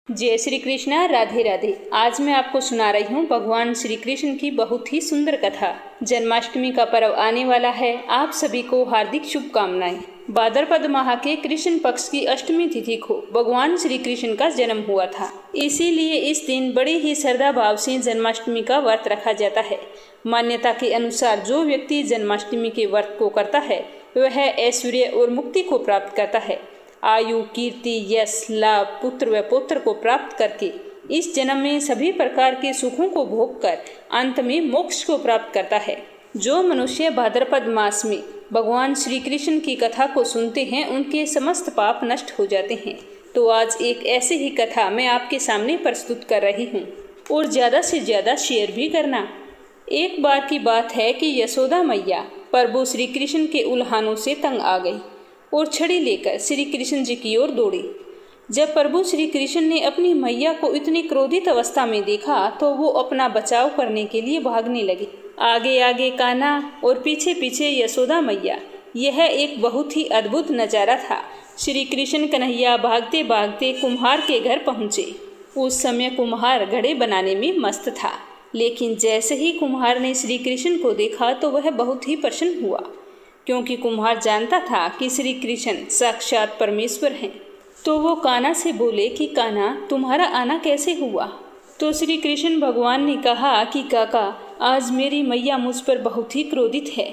जय श्री कृष्णा। राधे राधे। आज मैं आपको सुना रही हूँ भगवान श्री कृष्ण की बहुत ही सुंदर कथा। जन्माष्टमी का पर्व आने वाला है। आप सभी को हार्दिक शुभकामनाएं। भाद्रपद माह के कृष्ण पक्ष की अष्टमी तिथि को भगवान श्री कृष्ण का जन्म हुआ था, इसीलिए इस दिन बड़े ही श्रद्धा भाव से जन्माष्टमी का व्रत रखा जाता है। मान्यता के अनुसार जो व्यक्ति जन्माष्टमी के व्रत को करता है वह ऐश्वर्य और मुक्ति को प्राप्त करता है। आयु, कीर्ति, यश, लाभ, पुत्र व पौत्र को प्राप्त करके इस जन्म में सभी प्रकार के सुखों को भोग कर अंत में मोक्ष को प्राप्त करता है। जो मनुष्य भाद्रपद मास में भगवान श्री कृष्ण की कथा को सुनते हैं उनके समस्त पाप नष्ट हो जाते हैं। तो आज एक ऐसी ही कथा मैं आपके सामने प्रस्तुत कर रही हूँ और ज़्यादा से ज़्यादा शेयर भी करना। एक बार की बात है कि यशोदा मैया प्रभु श्री कृष्ण के उल्हानों से तंग आ गई और छड़ी लेकर श्री कृष्ण जी की ओर दौड़ी। जब प्रभु श्री कृष्ण ने अपनी मैया को इतनी क्रोधित अवस्था में देखा तो वो अपना बचाव करने के लिए भागने लगे। आगे आगे कान्हा और पीछे पीछे यशोदा मैया। यह एक बहुत ही अद्भुत नज़ारा था। श्री कृष्ण कन्हैया भागते भागते कुम्हार के घर पहुँचे। उस समय कुम्हार घड़े बनाने में मस्त था, लेकिन जैसे ही कुम्हार ने श्री कृष्ण को देखा तो वह बहुत ही प्रसन्न हुआ, क्योंकि कुम्हार जानता था कि श्री कृष्ण साक्षात परमेश्वर हैं। तो वो कान्हा से बोले कि कान्हा, तुम्हारा आना कैसे हुआ? तो श्री कृष्ण भगवान ने कहा कि काका, आज मेरी मैया मुझ पर बहुत ही क्रोधित है।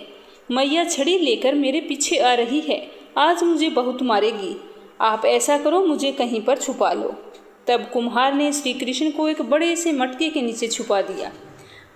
मैया छड़ी लेकर मेरे पीछे आ रही है। आज मुझे बहुत मारेगी। आप ऐसा करो, मुझे कहीं पर छुपा लो। तब कुम्हार ने श्री कृष्ण को एक बड़े से मटके के नीचे छुपा दिया।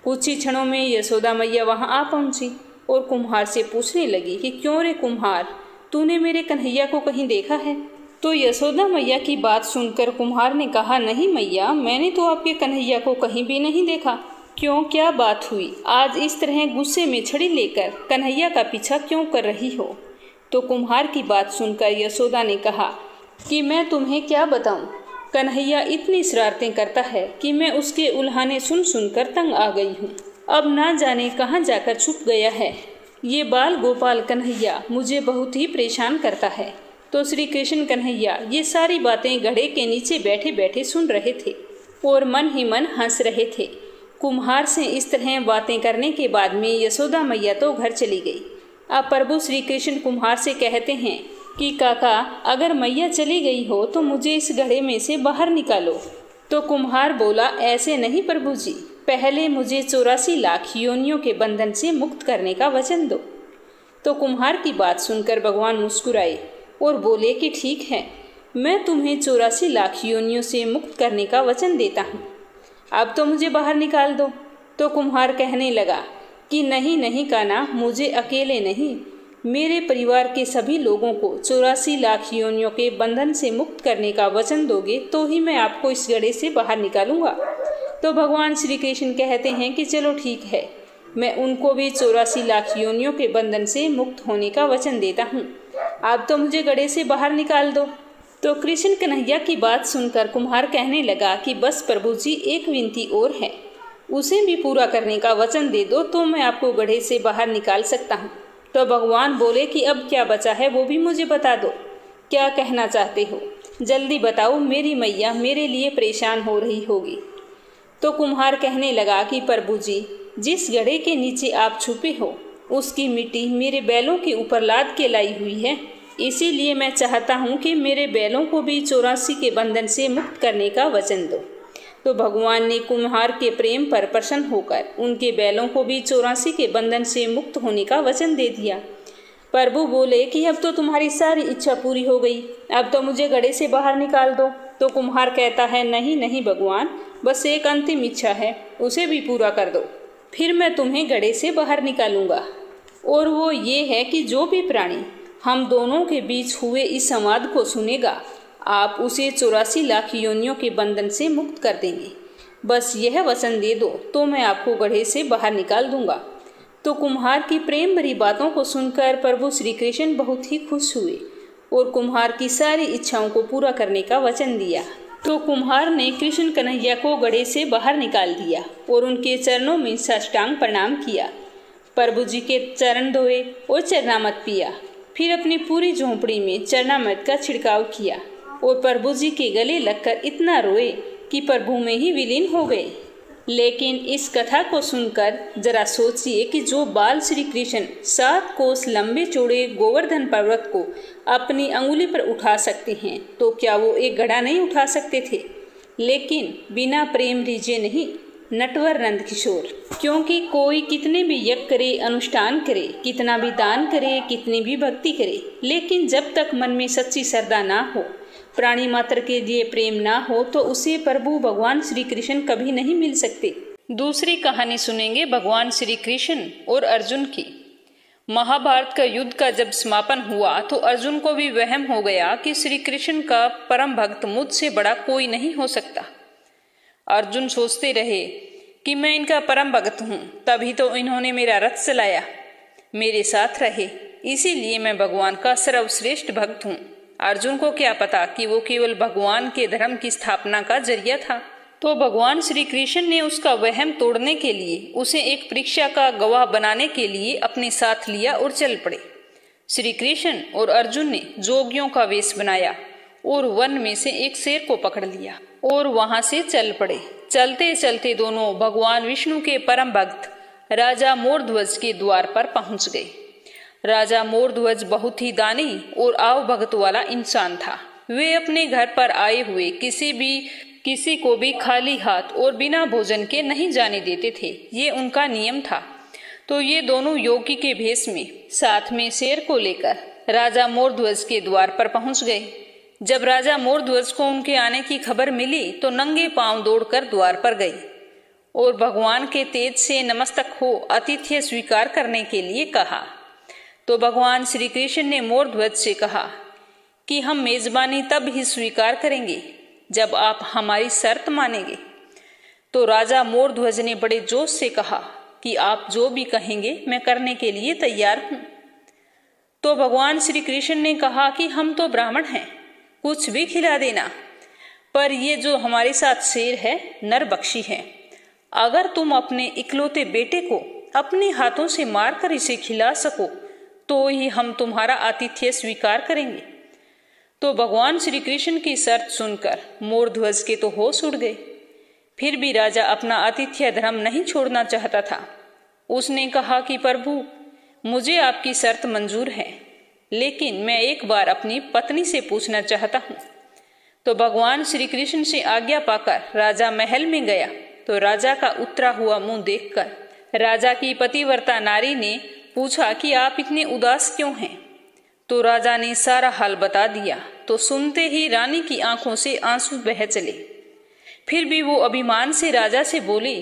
कुछ ही क्षणों में यशोदा मैया वहाँ आ पहुँची और कुम्हार से पूछने लगी कि क्यों रे कुम्हार, तूने मेरे कन्हैया को कहीं देखा है? तो यशोदा मैया की बात सुनकर कुम्हार ने कहा, नहीं मैया, मैंने तो आपके कन्हैया को कहीं भी नहीं देखा। क्यों, क्या बात हुई? आज इस तरह गुस्से में छड़ी लेकर कन्हैया का पीछा क्यों कर रही हो? तो कुम्हार की बात सुनकर यशोदा ने कहा कि मैं तुम्हें क्या बताऊं, कन्हैया इतनी शरारतें करता है कि मैं उसके उल्हाने सुन सुनकर तंग आ गई हूँ। अब ना जाने कहाँ जाकर छुप गया है। ये बाल गोपाल कन्हैया मुझे बहुत ही परेशान करता है। तो श्री कृष्ण कन्हैया ये सारी बातें घड़े के नीचे बैठे बैठे सुन रहे थे और मन ही मन हंस रहे थे। कुम्हार से इस तरह बातें करने के बाद में यशोदा मैया तो घर चली गई। अब प्रभु श्री कृष्ण कुम्हार से कहते हैं कि काका, अगर मैया चली गई हो तो मुझे इस घड़े में से बाहर निकालो। तो कुम्हार बोला, ऐसे नहीं प्रभु जी, पहले मुझे 84 लाख योनियों के बंधन से मुक्त करने का वचन दो। तो कुम्हार की बात सुनकर भगवान मुस्कुराए और बोले कि ठीक है, मैं तुम्हें 84 लाख योनियों से मुक्त करने का वचन देता हूँ। अब तो मुझे बाहर निकाल दो। तो कुम्हार कहने लगा कि नहीं नहीं कान्हा, मुझे अकेले नहीं, मेरे परिवार के सभी लोगों को 84 लाख योनियों के बंधन से मुक्त करने का वचन दोगे तो ही मैं आपको इस घड़े से बाहर निकालूंगा। तो भगवान श्री कृष्ण कहते हैं कि चलो ठीक है, मैं उनको भी 84 लाख योनियों के बंधन से मुक्त होने का वचन देता हूँ। आप तो मुझे घड़े से बाहर निकाल दो। तो कृष्ण कन्हैया की बात सुनकर कुम्हार कहने लगा कि बस प्रभु जी, एक विनती और है, उसे भी पूरा करने का वचन दे दो तो मैं आपको घड़े से बाहर निकाल सकता हूँ। तो भगवान बोले कि अब क्या बचा है वो भी मुझे बता दो। क्या कहना चाहते हो, जल्दी बताओ, मेरी मैया मेरे लिए परेशान हो रही होगी। तो कुम्हार कहने लगा कि प्रभु जी, जिस घड़े के नीचे आप छुपे हो उसकी मिट्टी मेरे बैलों के ऊपर लाद के लाई हुई है, इसीलिए मैं चाहता हूँ कि मेरे बैलों को भी 84 के बंधन से मुक्त करने का वचन दो। तो भगवान ने कुम्हार के प्रेम पर प्रसन्न होकर उनके बैलों को भी 84 के बंधन से मुक्त होने का वचन दे दिया। प्रभु बोले कि अब तो तुम्हारी सारी इच्छा पूरी हो गई, अब तो मुझे घड़े से बाहर निकाल दो। तो कुम्हार कहता है, नहीं नहीं भगवान, बस एक अंतिम इच्छा है, उसे भी पूरा कर दो, फिर मैं तुम्हें घड़े से बाहर निकालूंगा। और वो ये है कि जो भी प्राणी हम दोनों के बीच हुए इस संवाद को सुनेगा, आप उसे 84 लाख योनियों के बंधन से मुक्त कर देंगे। बस यह वचन दे दो तो मैं आपको घड़े से बाहर निकाल दूंगा। तो कुम्हार की प्रेम भरी बातों को सुनकर प्रभु श्री कृष्ण बहुत ही खुश हुए और कुम्हार की सारी इच्छाओं को पूरा करने का वचन दिया। तो कुम्हार ने कृष्ण कन्हैया को घड़े से बाहर निकाल दिया और उनके चरणों में साष्टांग प्रणाम किया। प्रभु जी के चरण धोए और चरणामृत पिया। फिर अपनी पूरी झोंपड़ी में चरणामृत का छिड़काव किया और प्रभु जी के गले लगकर इतना रोए कि प्रभु में ही विलीन हो गए। लेकिन इस कथा को सुनकर जरा सोचिए कि जो बाल श्री कृष्ण 7 कोस लंबे चौड़े गोवर्धन पर्वत को अपनी अंगुली पर उठा सकते हैं, तो क्या वो एक घड़ा नहीं उठा सकते थे? लेकिन बिना प्रेम रीझे नहीं, नटवर नंद किशोर। क्योंकि कोई कितने भी यज्ञ करे, अनुष्ठान करे, कितना भी दान करे, कितनी भी भक्ति करे, लेकिन जब तक मन में सच्ची श्रद्धा ना हो, प्राणी मात्र के लिए प्रेम ना हो, तो उसे प्रभु भगवान श्री कृष्ण कभी नहीं मिल सकते। दूसरी कहानी सुनेंगे भगवान श्री कृष्ण और अर्जुन की। महाभारत का युद्ध का जब समापन हुआ तो अर्जुन को भी वहम हो गया कि श्री कृष्ण का परम भक्त मुझसे बड़ा कोई नहीं हो सकता। अर्जुन सोचते रहे कि मैं इनका परम भक्त हूँ, तभी तो इन्होंने मेरा रथ चलाया, मेरे साथ रहे, इसीलिए मैं भगवान का सर्वश्रेष्ठ भक्त हूँ। अर्जुन को क्या पता कि वो केवल भगवान के धर्म की स्थापना का जरिया था। तो भगवान श्री कृष्ण ने उसका वहम तोड़ने के लिए उसे एक परीक्षा का गवाह बनाने के लिए अपने साथ लिया और चल पड़े। श्री कृष्ण और अर्जुन ने जोगियों का वेश बनाया और वन में से एक शेर को पकड़ लिया और वहां से चल पड़े। चलते चलते दोनों भगवान विष्णु के परम भक्त राजा मोरध्वज के द्वार पर पहुंच गए। राजा मोरध्वज बहुत ही दानी और आवभगत वाला इंसान था। वे अपने घर पर आए हुए किसी को भी खाली हाथ और बिना भोजन के नहीं जाने देते थे, ये उनका नियम था। तो ये दोनों योगी के भेष में साथ में शेर को लेकर राजा मोरध्वज के द्वार पर पहुंच गए। जब राजा मोरध्वज को उनके आने की खबर मिली तो नंगे पांव दौड़कर द्वार पर गई और भगवान के तेज से नमस्तक हो आतिथ्य स्वीकार करने के लिए कहा। तो भगवान श्री कृष्ण ने मोरध्वज से कहा कि हम मेजबानी तब ही स्वीकार करेंगे जब आप हमारी शर्त मानेंगे। तो राजा मोरध्वज ने बड़े जोश से कहा कि आप जो भी कहेंगे मैं करने के लिए तैयार हूं। तो भगवान श्री कृष्ण ने कहा कि हम तो ब्राह्मण हैं, कुछ भी खिला देना, पर ये जो हमारे साथ शेर है नरबक्षी है। अगर तुम अपने इकलौते बेटे को अपने हाथों से मारकर इसे खिला सको तो ही हम तुम्हारा आतिथ्य स्वीकार करेंगे। तो भगवान श्री कृष्ण की शर्त सुनकर मोरध्वज के तो होश उड़ गए। फिर भी राजा अपना आतिथ्य धर्म नहीं छोड़ना चाहता था। उसने कहा कि प्रभु, मुझे आपकी शर्त मंजूर है, लेकिन मैं एक बार अपनी पत्नी से पूछना चाहता हूँ। तो भगवान श्री कृष्ण से आज्ञा पाकर राजा महल में गया। तो राजा का उतरा हुआ मुंह देखकर राजा की पतिव्रता नारी ने पूछा कि आप इतने उदास क्यों हैं? तो राजा ने सारा हाल बता दिया। तो सुनते ही रानी की आंखों से आंसू बह चले। फिर भी वो अभिमान से राजा से बोली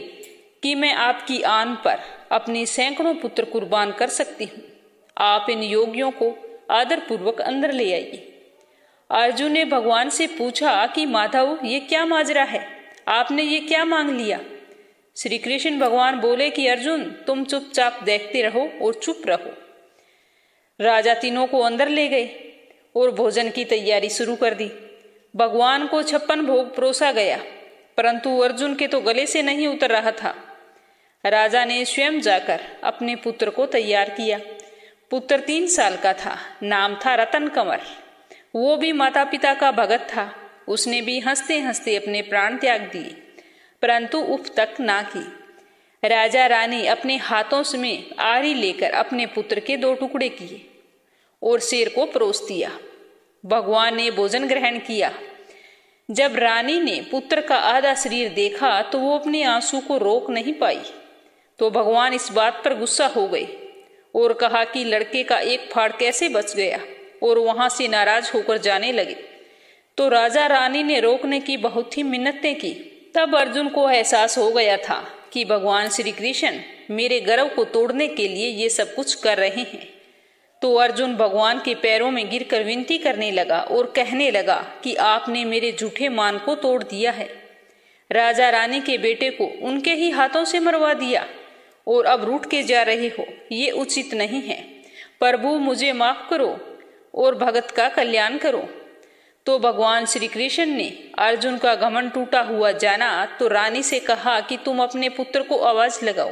कि मैं आपकी आन पर अपने सैकड़ों पुत्र कुर्बान कर सकती हूँ, आप इन योगियों को आदर पूर्वक अंदर ले आइए। अर्जुन ने भगवान से पूछा कि माधव, ये क्या माजरा है, आपने ये क्या मांग लिया? श्री कृष्ण भगवान बोले कि अर्जुन, तुम चुपचाप देखते रहो और चुप रहो। राजा तीनों को अंदर ले गए और भोजन की तैयारी शुरू कर दी। भगवान को 56 भोग परोसा गया, परंतु अर्जुन के तो गले से नहीं उतर रहा था। राजा ने स्वयं जाकर अपने पुत्र को तैयार किया। पुत्र 3 साल का था, नाम था रतन कंवर। वो भी माता पिता का भगत था। उसने भी हंसते हंसते अपने प्राण त्याग दिए, परंतु उफ तक ना की। राजा रानी अपने हाथों में आरी लेकर अपने पुत्र के 2 टुकड़े किए और शेर को परोस दिया। भगवान ने भोजन ग्रहण किया। जब रानी ने पुत्र का आधा शरीर देखा तो वो अपने आंसू को रोक नहीं पाई। तो भगवान इस बात पर गुस्सा हो गए और कहा कि लड़के का एक फाड़ कैसे बच गया, और वहां से नाराज होकर जाने लगे। तो राजा रानी ने रोकने की बहुत ही मिन्नतें की। तब अर्जुन को एहसास हो गया था कि भगवान श्री कृष्ण मेरे गर्व को तोड़ने के लिए ये सब कुछ कर रहे हैं। तो अर्जुन भगवान के पैरों में गिरकर विनती करने लगा और कहने लगा कि आपने मेरे झूठे मान को तोड़ दिया है, राजा रानी के बेटे को उनके ही हाथों से मरवा दिया और अब रूठ के जा रहे हो, ये उचित नहीं है। प्रभु, मुझे माफ करो और भगत का कल्याण करो। तो भगवान श्री कृष्ण ने अर्जुन का घमंड टूटा हुआ जाना तो रानी से कहा कि तुम अपने पुत्र को आवाज लगाओ।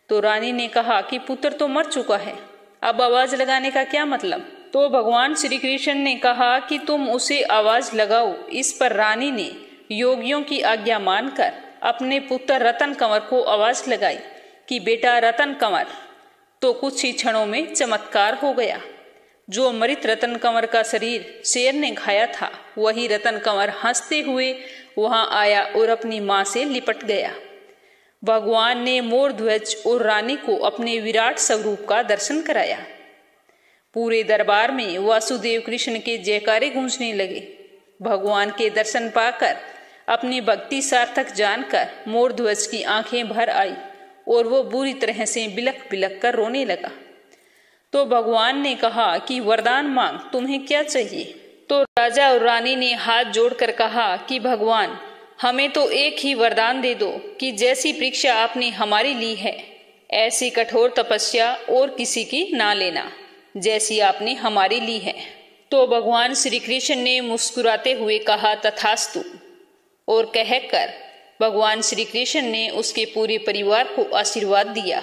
तो रानी ने कहा कि पुत्र तो मर चुका है, अब आवाज लगाने का क्या मतलब। तो भगवान श्री कृष्ण ने कहा कि तुम उसे आवाज लगाओ। इस पर रानी ने योगियों की आज्ञा मानकर अपने पुत्र रतन कंवर को आवाज लगाई कि बेटा रतन कंवर। तो कुछ ही क्षणों में चमत्कार हो गया। जो मृत रतन कंवर का शरीर शेर ने खाया था, वही रतन कंवर हंसते हुए वहां आया और अपनी मां से लिपट गया। भगवान ने मोर ध्वज और रानी को अपने विराट स्वरूप का दर्शन कराया। पूरे दरबार में वासुदेव कृष्ण के जयकारे गूंजने लगे। भगवान के दर्शन पाकर, अपनी भक्ति सार्थक जानकर मोर ध्वज की आंखें भर आई और वो बुरी तरह से बिलख बिलख कर रोने लगा। तो भगवान ने कहा कि वरदान मांग, तुम्हें क्या चाहिए। तो राजा और रानी ने हाथ जोड़कर कहा कि भगवान, हमें तो एक ही वरदान दे दो कि जैसी परीक्षा आपने हमारी ली है, ऐसी कठोर तपस्या और किसी की ना लेना जैसी आपने हमारी ली है। तो भगवान श्री कृष्ण ने मुस्कुराते हुए कहा तथास्तु, और कहकर भगवान श्री कृष्ण ने उसके पूरे परिवार को आशीर्वाद दिया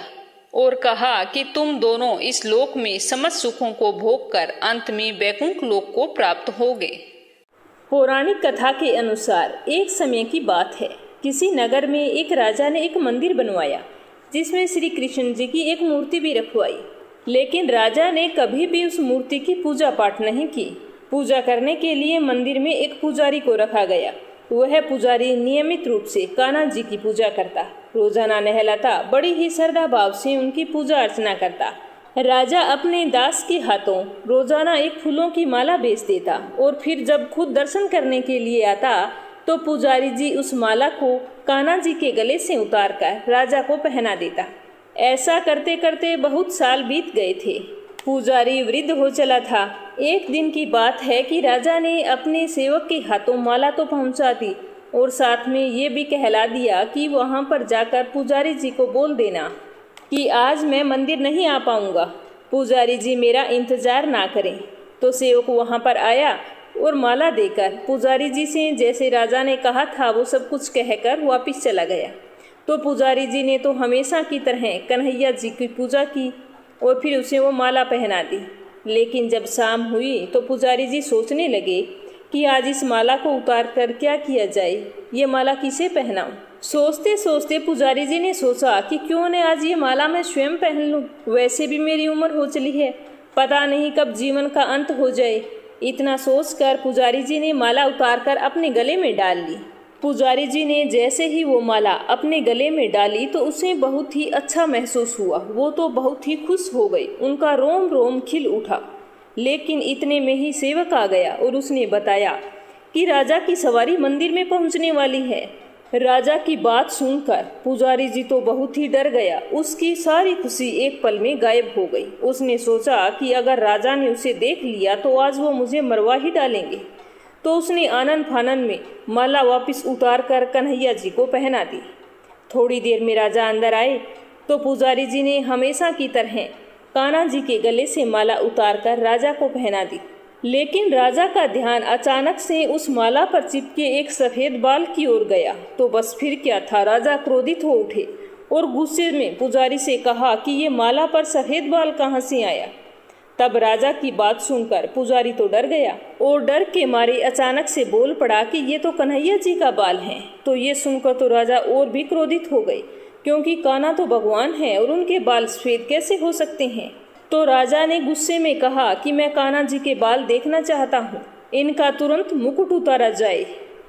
और कहा कि तुम दोनों इस लोक में समस्त सुखों को भोग कर अंत में वैकुंठ लोक को प्राप्त होगे। पौराणिक कथा के अनुसार एक समय की बात है, किसी नगर में एक राजा ने एक मंदिर बनवाया जिसमें श्री कृष्ण जी की एक मूर्ति भी रखवाई। लेकिन राजा ने कभी भी उस मूर्ति की पूजा पाठ नहीं की। पूजा करने के लिए मंदिर में एक पुजारी को रखा गया। वह पुजारी नियमित रूप से कान्हा जी की पूजा करता, रोजाना नहलाता, बड़ी ही श्रद्धा भाव से उनकी पूजा अर्चना करता। राजा अपने दास के हाथों रोजाना एक फूलों की माला बेच देता और फिर जब खुद दर्शन करने के लिए आता तो पुजारी जी उस माला को कान्हा जी के गले से उतारकर राजा को पहना देता। ऐसा करते करते बहुत साल बीत गए थे। पुजारी वृद्ध हो चला था। एक दिन की बात है कि राजा ने अपने सेवक के हाथों माला तो पहुंचा दी और साथ में ये भी कहला दिया कि वहां पर जाकर पुजारी जी को बोल देना कि आज मैं मंदिर नहीं आ पाऊंगा, पुजारी जी मेरा इंतजार ना करें। तो सेवक वहां पर आया और माला देकर पुजारी जी से जैसे राजा ने कहा था वो सब कुछ कहकर वापिस चला गया। तो पुजारी जी ने तो हमेशा की तरह कन्हैया जी की पूजा की और फिर उसे वो माला पहना दी। लेकिन जब शाम हुई तो पुजारी जी सोचने लगे कि आज इस माला को उतार कर क्या किया जाए, ये माला किसे पहनाऊं। सोचते सोचते पुजारी जी ने सोचा कि क्यों न आज ये माला मैं स्वयं पहन लूं। वैसे भी मेरी उम्र हो चली है, पता नहीं कब जीवन का अंत हो जाए। इतना सोचकर पुजारी जी ने माला उतारकर अपने गले में डाल ली। पुजारी जी ने जैसे ही वो माला अपने गले में डाली तो उसे बहुत ही अच्छा महसूस हुआ। वो तो बहुत ही खुश हो गई, उनका रोम रोम खिल उठा। लेकिन इतने में ही सेवक आ गया और उसने बताया कि राजा की सवारी मंदिर में पहुंचने वाली है। राजा की बात सुनकर पुजारी जी तो बहुत ही डर गया। उसकी सारी खुशी एक पल में गायब हो गई। उसने सोचा कि अगर राजा ने उसे देख लिया तो आज वो मुझे मरवा ही डालेंगे। तो उसने आनन फानन में माला वापस उतार कर कन्हैया जी को पहना दी। थोड़ी देर में राजा अंदर आए तो पुजारी जी ने हमेशा की तरह कान्हा जी के गले से माला उतारकर राजा को पहना दी। लेकिन राजा का ध्यान अचानक से उस माला पर चिपके एक सफेद बाल की ओर गया। तो बस फिर क्या था, राजा क्रोधित हो उठे और गुस्से में पुजारी से कहा कि ये माला पर सफेद बाल कहाँ से आया। तब राजा की बात सुनकर पुजारी तो डर गया और डर के मारे अचानक से बोल पड़ा कि ये तो कन्हैया जी का बाल है। तो ये सुनकर तो राजा और भी क्रोधित हो गए, क्योंकि कान्हा तो भगवान है और उनके बाल सफेद कैसे हो सकते हैं। तो राजा ने गुस्से में कहा कि मैं कान्हा जी के बाल देखना चाहता हूँ, इनका तुरंत मुकुट उतारा जाए।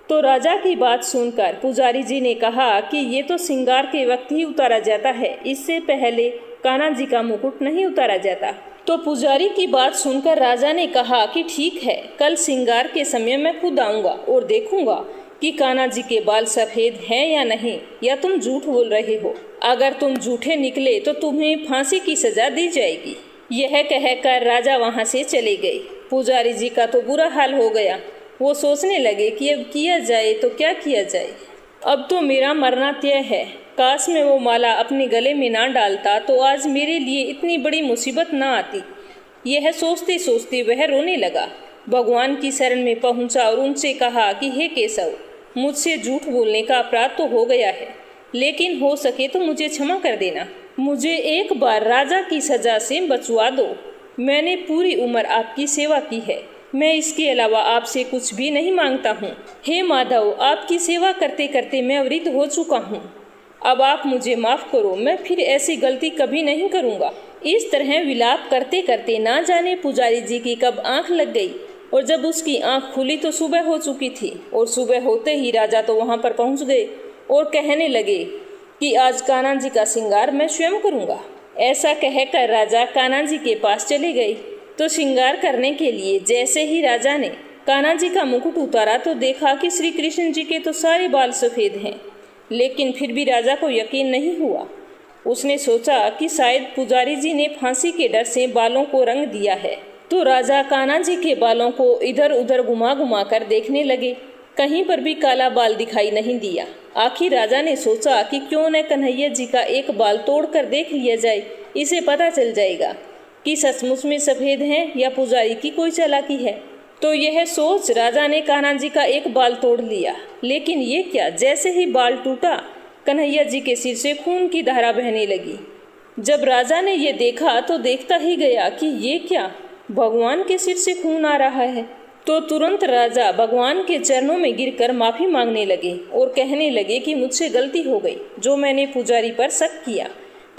तो राजा की बात सुनकर पुजारी जी ने कहा कि ये तो श्रृंगार के वक्त ही उतारा जाता है, इससे पहले कान्हा जी का मुकुट नहीं उतारा जाता। तो पुजारी की बात सुनकर राजा ने कहा कि ठीक है, कल श्रृंगार के समय मैं खुद आऊंगा और देखूंगा कि कान्हा जी के बाल सफेद हैं या नहीं, या तुम झूठ बोल रहे हो। अगर तुम झूठे निकले तो तुम्हें फांसी की सजा दी जाएगी। यह कहकर राजा वहां से चले गए। पुजारी जी का तो बुरा हाल हो गया। वो सोचने लगे कि अब किया जाए तो क्या किया जाए, अब तो मेरा मरना तय है। काश मैं वो माला अपने गले में ना डालता तो आज मेरे लिए इतनी बड़ी मुसीबत ना आती। यह सोचते सोचते वह रोने लगा। भगवान की शरण में पहुंचा और उनसे कहा कि हे केशव, मुझसे झूठ बोलने का अपराध तो हो गया है, लेकिन हो सके तो मुझे क्षमा कर देना। मुझे एक बार राजा की सजा से बचवा दो। मैंने पूरी उम्र आपकी सेवा की है। मैं इसके अलावा आपसे कुछ भी नहीं मांगता हूँ। हे माधव, आपकी सेवा करते करते मैं वृद्ध हो चुका हूँ। अब आप मुझे माफ करो, मैं फिर ऐसी गलती कभी नहीं करूँगा। इस तरह विलाप करते करते ना जाने पुजारी जी की कब आंख लग गई, और जब उसकी आंख खुली तो सुबह हो चुकी थी। और सुबह होते ही राजा तो वहाँ पर पहुँच गए और कहने लगे कि आज कान्हा जी का श्रृंगार मैं स्वयं करूँगा। ऐसा कहकर राजा कान्हा जी के पास चले गए। तो श्रृंगार करने के लिए जैसे ही राजा ने कान्हा जी का मुकुट उतारा तो देखा कि श्री कृष्ण जी के तो सारे बाल सफ़ेद हैं। लेकिन फिर भी राजा को यकीन नहीं हुआ। उसने सोचा कि शायद पुजारी जी ने फांसी के डर से बालों को रंग दिया है। तो राजा कान्हा जी के बालों को इधर उधर घुमा घुमा कर देखने लगे। कहीं पर भी काला बाल दिखाई नहीं दिया। आखिर राजा ने सोचा कि क्यों न कन्हैया जी का एक बाल तोड़कर देख लिया जाए, इसे पता चल जाएगा कि सचमुच में सफ़ेद हैं या पुजारी की कोई चालाकी है। तो यह सोच राजा ने कान्हा जी का एक बाल तोड़ लिया। लेकिन ये क्या, जैसे ही बाल टूटा कन्हैया जी के सिर से खून की धारा बहने लगी। जब राजा ने ये देखा तो देखता ही गया कि ये क्या, भगवान के सिर से खून आ रहा है। तो तुरंत राजा भगवान के चरणों में गिरकर माफ़ी मांगने लगे और कहने लगे कि मुझसे गलती हो गई, जो मैंने पुजारी पर शक किया।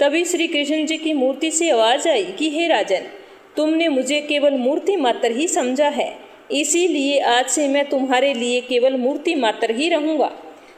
तभी श्री कृष्ण जी की मूर्ति से आवाज़ आई कि हे राजन, तुमने मुझे केवल मूर्ति मात्र ही समझा है, इसीलिए आज से मैं तुम्हारे लिए केवल मूर्ति मात्र ही रहूँगा।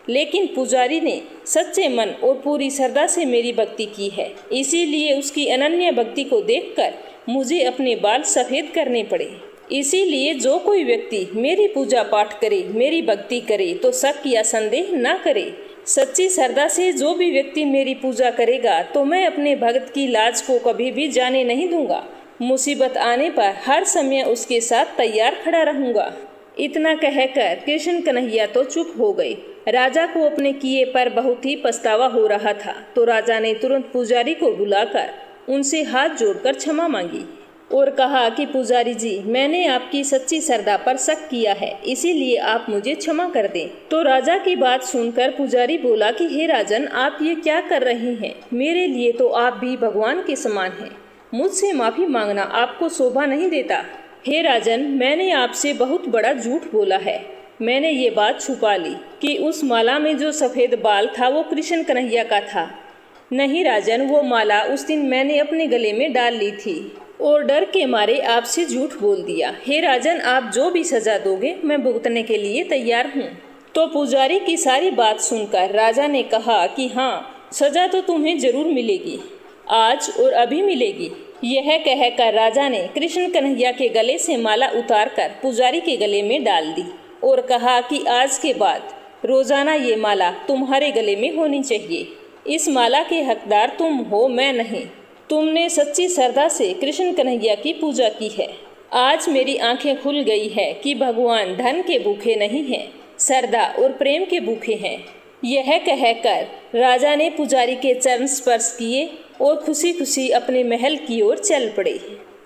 लेकिन पुजारी ने सच्चे मन और पूरी श्रद्धा से मेरी भक्ति की है, इसीलिए उसकी अनन्य भक्ति को देखकर मुझे अपने बाल सफ़ेद करने पड़े। इसीलिए जो कोई व्यक्ति मेरी पूजा पाठ करे, मेरी भक्ति करे तो शक या संदेह न करे। सच्ची श्रद्धा से जो भी व्यक्ति मेरी पूजा करेगा तो मैं अपने भक्त की लाज को कभी भी जाने नहीं दूंगा। मुसीबत आने पर हर समय उसके साथ तैयार खड़ा रहूंगा। इतना कहकर कृष्ण कन्हैया तो चुप हो गए। राजा को अपने किए पर बहुत ही पछतावा हो रहा था। तो राजा ने तुरंत पुजारी को बुलाकर उनसे हाथ जोड़कर क्षमा मांगी और कहा कि पुजारी जी, मैंने आपकी सच्ची श्रद्धा पर शक किया है, इसीलिए आप मुझे क्षमा कर दें। तो राजा की बात सुनकर पुजारी बोला कि हे राजन, आप ये क्या कर रहे हैं? मेरे लिए तो आप भी भगवान के समान हैं। मुझसे माफ़ी मांगना आपको शोभा नहीं देता। हे राजन, मैंने आपसे बहुत बड़ा झूठ बोला है। मैंने ये बात छुपा ली कि उस माला में जो सफ़ेद बाल था वो कृष्ण कन्हैया का था। नहीं राजन, वो माला उस दिन मैंने अपने गले में डाल ली थी और डर के मारे आपसे झूठ बोल दिया। हे राजन, आप जो भी सजा दोगे मैं भुगतने के लिए तैयार हूँ। तो पुजारी की सारी बात सुनकर राजा ने कहा कि हाँ, सजा तो तुम्हें जरूर मिलेगी, आज और अभी मिलेगी। यह कहकर राजा ने कृष्ण कन्हैया के गले से माला उतारकर पुजारी के गले में डाल दी और कहा कि आज के बाद रोजाना ये माला तुम्हारे गले में होनी चाहिए। इस माला के हकदार तुम हो, मैं नहीं। तुमने सच्ची श्रद्धा से कृष्ण कन्हैया की पूजा की है। आज मेरी आंखें खुल गई है कि भगवान धन के भूखे नहीं हैं, श्रद्धा और प्रेम के भूखे हैं। यह कहकर राजा ने पुजारी के चरण स्पर्श किए और खुशी खुशी अपने महल की ओर चल पड़े।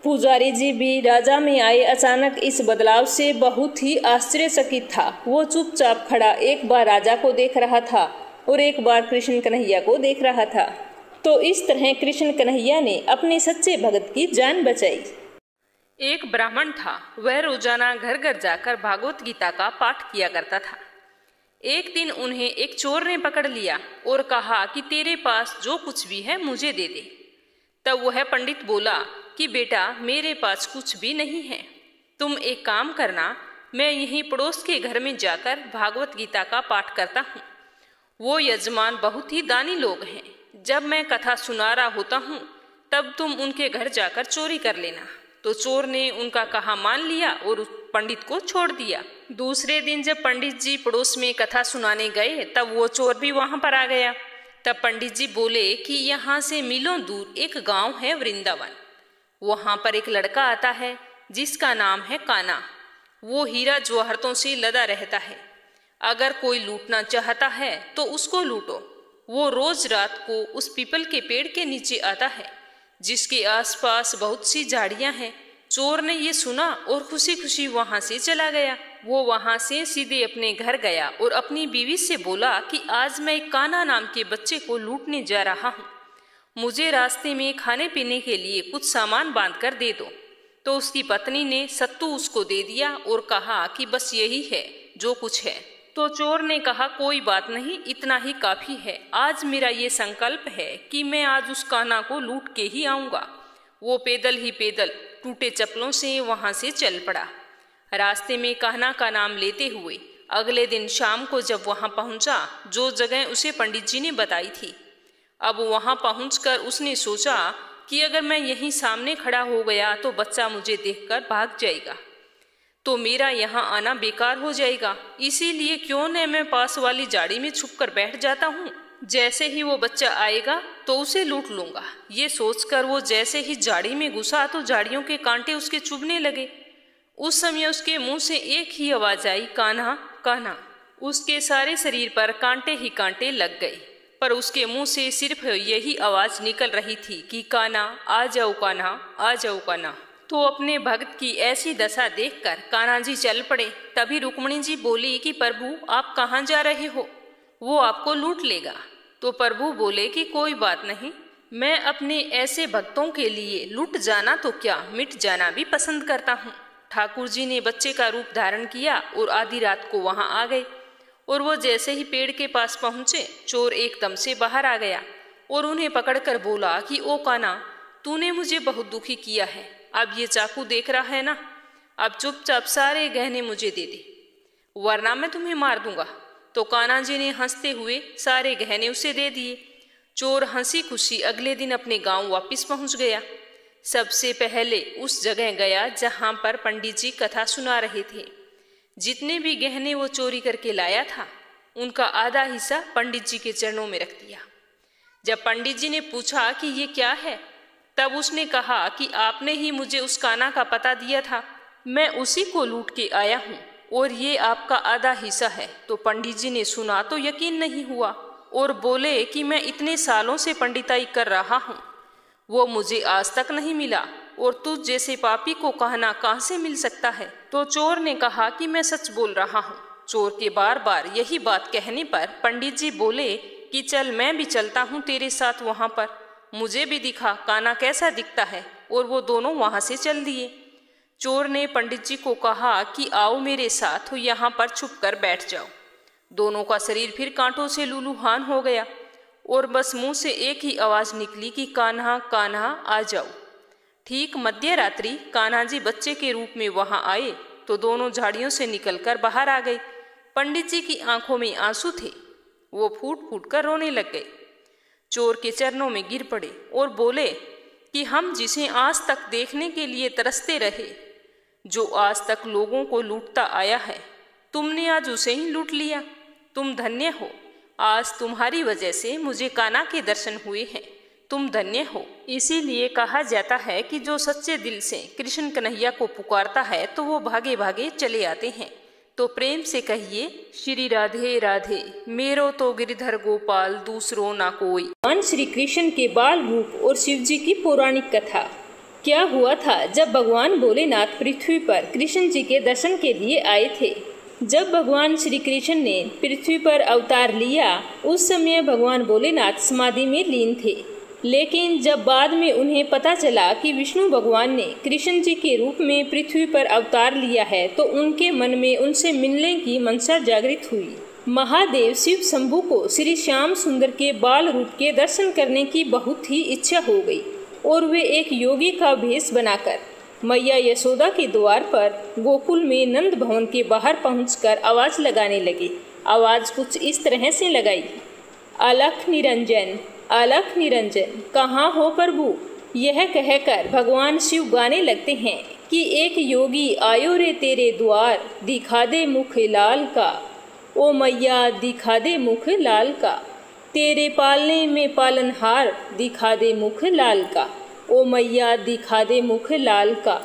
पुजारी जी भी राजा में आए अचानक इस बदलाव से बहुत ही आश्चर्यचकित था। वो चुपचाप खड़ा एक बार राजा को देख रहा था और एक बार कृष्ण कन्हैया को देख रहा था। तो इस तरह कृष्ण कन्हैया ने अपने सच्चे भगत की जान बचाई। एक ब्राह्मण था। वह रोजाना घर घर जाकर भागवत गीता का पाठ किया करता था। एक दिन उन्हें एक चोर ने पकड़ लिया और कहा कि तेरे पास जो कुछ भी है मुझे दे दे। तब वह पंडित बोला कि बेटा, मेरे पास कुछ भी नहीं है। तुम एक काम करना, मैं यहीं पड़ोस के घर में जाकर भागवत गीता का पाठ करता हूँ। वो यजमान बहुत ही दानी लोग हैं। जब मैं कथा सुना रहा होता हूँ तब तुम उनके घर जाकर चोरी कर लेना। तो चोर ने उनका कहा मान लिया और उस पंडित को छोड़ दिया। दूसरे दिन जब पंडित जी पड़ोस में कथा सुनाने गए तब वो चोर भी वहां पर आ गया। तब पंडित जी बोले कि यहाँ से मीलों दूर एक गांव है वृंदावन। वहां पर एक लड़का आता है जिसका नाम है कान्हा। वो हीरा जवाहरतों से लदा रहता है। अगर कोई लूटना चाहता है तो उसको लूटो। वो रोज रात को उस पीपल के पेड़ के नीचे आता है जिसके आसपास बहुत सी झाड़ियां हैं। चोर ने ये सुना और खुशी खुशी वहां से चला गया। वो वहां से सीधे अपने घर गया और अपनी बीवी से बोला कि आज मैं एक कान्हा नाम के बच्चे को लूटने जा रहा हूँ। मुझे रास्ते में खाने पीने के लिए कुछ सामान बांध कर दे दो। तो उसकी पत्नी ने सत्तू उसको दे दिया और कहा कि बस यही है जो कुछ है। तो चोर ने कहा कोई बात नहीं, इतना ही काफी है। आज मेरा ये संकल्प है कि मैं आज उस कान्हा को लूट के ही आऊंगा। वो पैदल ही पैदल टूटे चप्पलों से वहां से चल पड़ा। रास्ते में कान्हा का नाम लेते हुए अगले दिन शाम को जब वहां पहुंचा, जो जगह उसे पंडित जी ने बताई थी, अब वहां पहुंचकर उसने सोचा कि अगर मैं यहीं सामने खड़ा हो गया तो बच्चा मुझे देखकर भाग जाएगा, तो मेरा यहाँ आना बेकार हो जाएगा। इसीलिए क्यों न मैं पास वाली झाड़ी में छुपकर बैठ जाता हूँ। जैसे ही वो बच्चा आएगा तो उसे लूट लूंगा। ये सोचकर वो जैसे ही झाड़ी में घुसा तो झाड़ियों के कांटे उसके चुभने लगे। उस समय उसके मुंह से एक ही आवाज आई, कान्हा कान्हा। उसके सारे शरीर पर कांटे ही कांटे लग गए, पर उसके मुंह से सिर्फ यही आवाज निकल रही थी कि कान्हा आ जाओ, कान्हा आ जाओ, कान्हा। तो अपने भक्त की ऐसी दशा देखकर कान्हा जी चल पड़े। तभी रुक्मिणी जी बोली कि प्रभु आप कहाँ जा रहे हो, वो आपको लूट लेगा। तो प्रभु बोले कि कोई बात नहीं, मैं अपने ऐसे भक्तों के लिए लूट जाना तो क्या, मिट जाना भी पसंद करता हूँ। ठाकुर जी ने बच्चे का रूप धारण किया और आधी रात को वहां आ गए। और वो जैसे ही पेड़ के पास पहुंचे, चोर एकदम से बाहर आ गया और उन्हें पकड़कर बोला कि ओ कान्हा, तूने मुझे बहुत दुखी किया है। अब ये चाकू देख रहा है ना, अब चुपचाप सारे गहने मुझे दे दे, वरना मैं तुम्हें मार दूंगा। तो कान्हा जी ने हंसते हुए सारे गहने उसे दे दिए। चोर हंसी खुशी अगले दिन अपने गांव वापस पहुंच गया। सबसे पहले उस जगह गया जहां पर पंडित जी कथा सुना रहे थे। जितने भी गहने वो चोरी करके लाया था, उनका आधा हिस्सा पंडित जी के चरणों में रख दिया। जब पंडित जी ने पूछा कि ये क्या है, तब उसने कहा कि आपने ही मुझे उस कान्हा का पता दिया था, मैं उसी को लूट के आया हूँ और ये आपका आधा हिस्सा है। तो पंडित जी ने सुना तो यकीन नहीं हुआ और बोले कि मैं इतने सालों से पंडिताई कर रहा हूँ, वो मुझे आज तक नहीं मिला और तुझ जैसे पापी को कहना कहाँ से मिल सकता है। तो चोर ने कहा कि मैं सच बोल रहा हूँ। चोर के बार बार यही बात कहने पर पंडित जी बोले कि चल मैं भी चलता हूँ तेरे साथ वहाँ पर, मुझे भी दिखा कान्हा कैसा दिखता है। और वो दोनों वहाँ से चल दिए। चोर ने पंडित जी को कहा कि आओ मेरे साथ, यहाँ पर छुप कर बैठ जाओ। दोनों का शरीर फिर कांटों से लूलूहान हो गया और बस मुंह से एक ही आवाज निकली कि कान्हा कान्हा आ जाओ। ठीक मध्य रात्रि कान्हा जी बच्चे के रूप में वहां आए तो दोनों झाड़ियों से निकलकर बाहर आ गए। पंडित जी की आंखों में आंसू थे, वो फूट फूट कर रोने लग गए। चोर के चरणों में गिर पड़े और बोले कि हम जिसे आज तक देखने के लिए तरसते रहे, जो आज तक लोगों को लूटता आया है, तुमने आज उसे ही लूट लिया। तुम धन्य हो, आज तुम्हारी वजह से मुझे कान्हा के दर्शन हुए हैं, तुम धन्य हो। इसीलिए कहा जाता है कि जो सच्चे दिल से कृष्ण कन्हैया को पुकारता है तो वो भागे भागे चले आते हैं। तो प्रेम से कहिए श्री राधे राधे, मेरो तो गिरिधर गोपाल दूसरो ना कोई। भगवान श्री कृष्ण के बाल रूप और शिव जी की पौराणिक कथा। क्या हुआ था जब भगवान भोलेनाथ पृथ्वी पर कृष्ण जी के दर्शन के लिए आए थे। जब भगवान श्री कृष्ण ने पृथ्वी पर अवतार लिया, उस समय भगवान भोलेनाथ समाधि में लीन थे। लेकिन जब बाद में उन्हें पता चला कि विष्णु भगवान ने कृष्ण जी के रूप में पृथ्वी पर अवतार लिया है, तो उनके मन में उनसे मिलने की मनसा जागृत हुई। महादेव शिव शंभु को श्री श्याम सुंदर के बाल रूप के दर्शन करने की बहुत ही इच्छा हो गई और वे एक योगी का भेष बनाकर मैया यशोदा के द्वार पर गोकुल में नंद भवन के बाहर पहुंचकर आवाज लगाने लगे। आवाज कुछ इस तरह से लगाई, अलख निरंजन, अलख निरंजन, कहाँ हो प्रभु। यह कहकर भगवान शिव गाने लगते हैं कि एक योगी आयो रे तेरे द्वार, दिखा दे मुख लाल का, ओ मैया दिखा दे मुख लाल का, तेरे पालने में पालनहार, दिखा दे मुख लाल का, ओ मैया दिखा दे मुख लाल का।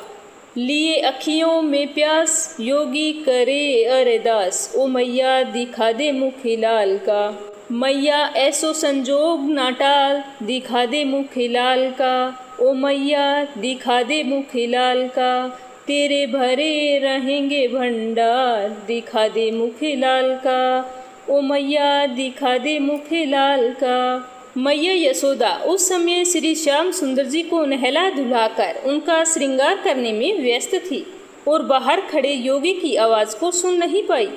लिए अखियों में प्यास, योगी करे अरदास, ओ मैया दिखा दे मुख लाल का। मैया ऐसो संजोग ना टाल, दिखा दे मुख लाल का, ओ मैया दिखा दे मुख लाल का, तेरे भरे रहेंगे भंडार, दिखा दे मुख लाल का, ओ मैया दिखा दे मुख लाल का। मैया यशोदा उस समय श्री श्याम सुंदर जी को नहला धुलाकर उनका श्रृंगार करने में व्यस्त थी और बाहर खड़े योगी की आवाज को सुन नहीं पाई।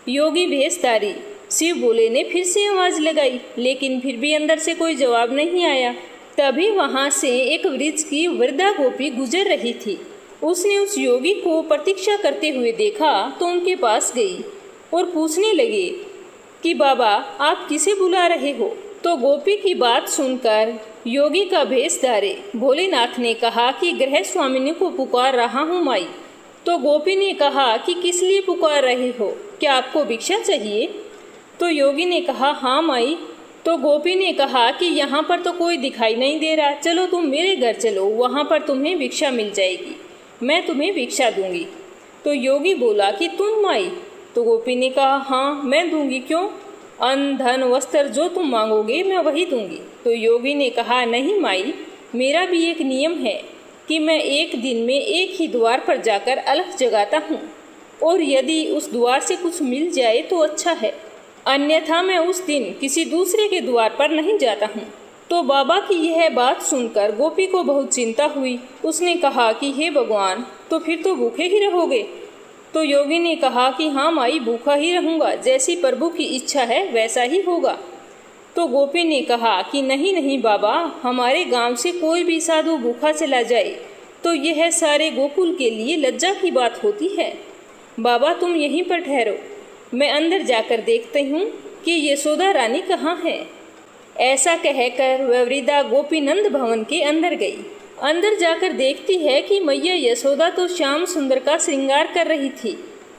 योगी भेषधारी शिव भोले ने फिर से आवाज लगाई, लेकिन फिर भी अंदर से कोई जवाब नहीं आया। तभी वहां से एक वृक्ष की वृद्धा गोपी गुजर रही थी। उसने उस योगी को प्रतीक्षा करते हुए देखा तो उनके पास गई और पूछने लगे कि बाबा आप किसे बुला रहे हो। तो गोपी की बात सुनकर योगी का भेष धारे भोलेनाथ ने कहा कि गृह स्वामिनी को पुकार रहा हूँ माई। तो गोपी ने कहा कि किस लिए पुकार रहे हो, क्या आपको भिक्षा चाहिए? तो योगी ने कहा हाँ माई। तो गोपी ने कहा कि यहाँ पर तो कोई दिखाई नहीं दे रहा, चलो तुम मेरे घर चलो, वहाँ पर तुम्हें भिक्षा मिल जाएगी, मैं तुम्हें भिक्षा दूंगी। तो योगी बोला कि तुम माई? तो गोपी ने कहा हाँ मैं दूंगी, क्यों? अन्न धन वस्त्र जो तुम मांगोगे मैं वही दूंगी। तो योगी ने कहा नहीं माई, मेरा भी एक नियम है कि मैं एक दिन में एक ही द्वार पर जाकर अलख जगाता हूँ, और यदि उस द्वार से कुछ मिल जाए तो अच्छा है, अन्यथा मैं उस दिन किसी दूसरे के द्वार पर नहीं जाता हूँ। तो बाबा की यह बात सुनकर गोपी को बहुत चिंता हुई। उसने कहा कि हे भगवान, तो फिर तो भूखे ही रहोगे? तो योगी ने कहा कि हाँ माई, भूखा ही रहूँगा, जैसी प्रभु की इच्छा है वैसा ही होगा। तो गोपी ने कहा कि नहीं नहीं बाबा, हमारे गांव से कोई भी साधु भूखा चला जाए तो यह सारे गोकुल के लिए लज्जा की बात होती है। बाबा तुम यहीं पर ठहरो, मैं अंदर जाकर देखती हूँ कि यशोदा रानी कहाँ है। ऐसा कहकर वह वृद्धा गोपीनंद भवन के अंदर गई। अंदर जाकर देखती है कि मैया यशोदा तो श्याम सुंदर का श्रृंगार कर रही थी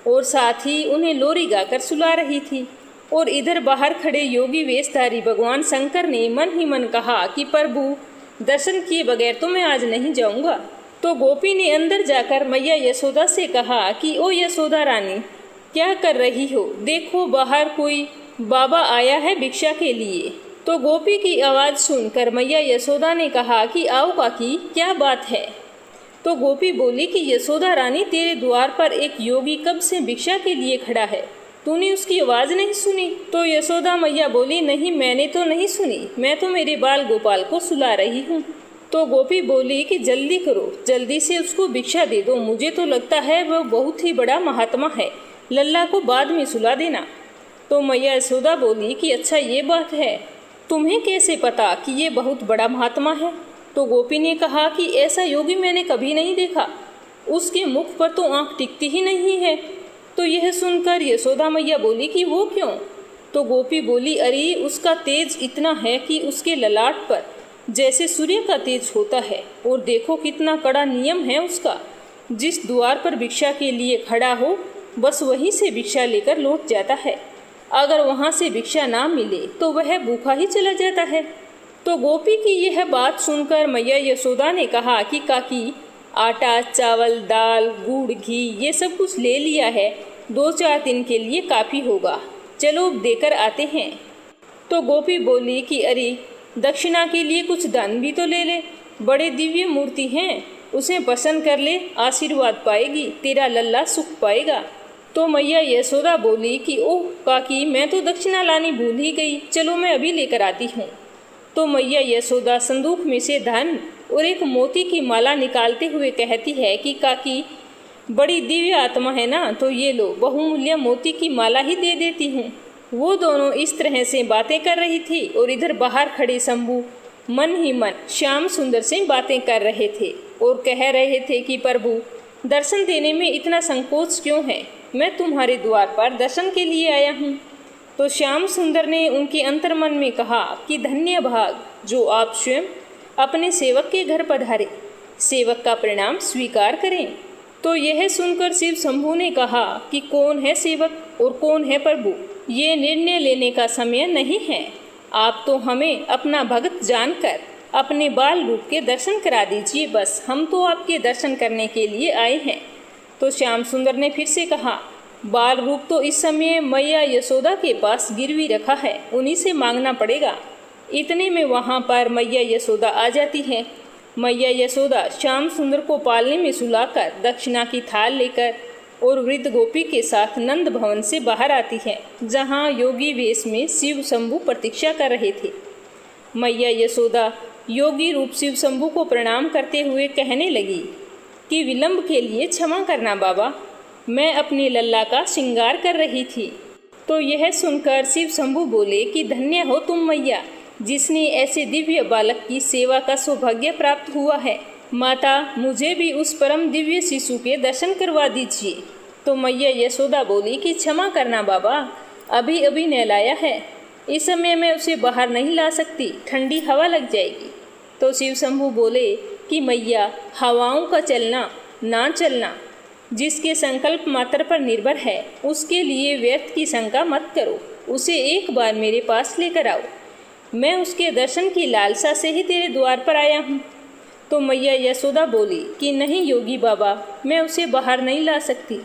और साथ ही उन्हें लोरी गाकर सुला रही थी। और इधर बाहर खड़े योगी वेशधारी भगवान शंकर ने मन ही मन कहा कि प्रभु दर्शन किए बगैर तो मैं आज नहीं जाऊंगा। तो गोपी ने अंदर जाकर मैया यशोदा से कहा कि ओ यशोदा रानी, क्या कर रही हो? देखो बाहर कोई बाबा आया है भिक्षा के लिए। तो गोपी की आवाज़ सुनकर मैया यशोदा ने कहा कि आओ काकी, क्या बात है? तो गोपी बोली कि यशोदा रानी, तेरे द्वार पर एक योगी कब से भिक्षा के लिए खड़ा है, तूने उसकी आवाज़ नहीं सुनी? तो यशोदा मैया बोली नहीं, मैंने तो नहीं सुनी, मैं तो मेरे बाल गोपाल को सुला रही हूँ। तो गोपी बोली कि जल्दी करो, जल्दी से उसको भिक्षा दे दो, मुझे तो लगता है वह बहुत ही बड़ा महात्मा है, लल्ला को बाद में सुला देना। तो मैया यशोदा बोली कि अच्छा ये बात है, तुम्हें कैसे पता कि ये बहुत बड़ा महात्मा है? तो गोपी ने कहा कि ऐसा योगी मैंने कभी नहीं देखा, उसके मुख पर तो आंख टिकती ही नहीं है। तो यह सुनकर यशोदा मैया बोली कि वो क्यों? तो गोपी बोली अरे उसका तेज इतना है कि उसके ललाट पर जैसे सूर्य का तेज होता है, और देखो कितना कड़ा नियम है उसका, जिस द्वार पर भिक्षा के लिए खड़ा हो बस वहीं से भिक्षा लेकर लौट जाता है, अगर वहाँ से भिक्षा ना मिले तो वह भूखा ही चला जाता है। तो गोपी की यह बात सुनकर मैया यशोदा ने कहा कि काकी, आटा चावल दाल गुड़ घी ये सब कुछ ले लिया है, 2-4 दिन के लिए काफ़ी होगा, चलो देकर आते हैं। तो गोपी बोली कि अरे दक्षिणा के लिए कुछ दान भी तो ले ले, बड़े दिव्य मूर्ति हैं, उसे पसंद कर ले, आशीर्वाद पाएगी, तेरा लल्ला सुख पाएगा। तो मैया यशोदा बोली कि ओह काकी, मैं तो दक्षिणा लानी भूल ही गई, चलो मैं अभी लेकर आती हूँ। तो मैया यशोदा संदूक में से धन और एक मोती की माला निकालते हुए कहती है कि काकी, बड़ी दिव्य आत्मा है ना, तो ये लो, बहुमूल्य मोती की माला ही दे देती हूँ। वो दोनों इस तरह से बातें कर रही थी और इधर बाहर खड़े शंभू मन ही मन श्याम सुंदर से बातें कर रहे थे और कह रहे थे कि प्रभु दर्शन देने में इतना संकोच क्यों है, मैं तुम्हारे द्वार पर दर्शन के लिए आया हूँ। तो श्याम सुंदर ने उनके अंतर्मन में कहा कि धन्य भाग जो आप स्वयं अपने सेवक के घर पधारे, सेवक का प्रणाम स्वीकार करें। तो यह सुनकर शिव शंभू ने कहा कि कौन है सेवक और कौन है प्रभु, ये निर्णय लेने का समय नहीं है, आप तो हमें अपना भक्त जानकर अपने बाल रूप के दर्शन करा दीजिए, बस हम तो आपके दर्शन करने के लिए आए हैं। तो श्याम सुंदर ने फिर से कहा, बाल रूप तो इस समय मैया यशोदा के पास गिरवी रखा है, उन्हीं से मांगना पड़ेगा। इतने में वहाँ पर मैया यशोदा आ जाती है। मैया यशोदा श्याम सुंदर को पालने में सुलाकर दक्षिणा की थाल लेकर और वृद्ध गोपी के साथ नंद भवन से बाहर आती है, जहाँ योगी वेश में शिव शंभू प्रतीक्षा कर रहे थे। मैया यशोदा योगी रूप शिव शंभू को प्रणाम करते हुए कहने लगी कि विलंब के लिए क्षमा करना बाबा, मैं अपने लल्ला का श्रृंगार कर रही थी। तो यह सुनकर शिव शंभू बोले कि धन्य हो तुम मैया, जिसने ऐसे दिव्य बालक की सेवा का सौभाग्य प्राप्त हुआ है। माता, मुझे भी उस परम दिव्य शिशु के दर्शन करवा दीजिए। तो मैया यशोदा बोली कि क्षमा करना बाबा, अभी अभी नहलाया है, इस समय मैं उसे बाहर नहीं ला सकती, ठंडी हवा लग जाएगी। तो शिव शंभू बोले कि मैया, हवाओं का चलना ना चलना जिसके संकल्प मात्र पर निर्भर है, उसके लिए व्यर्थ की शंका मत करो, उसे एक बार मेरे पास लेकर आओ। मैं उसके दर्शन की लालसा से ही तेरे द्वार पर आया हूँ। तो मैया यशोदा बोली कि नहीं योगी बाबा, मैं उसे बाहर नहीं ला सकती,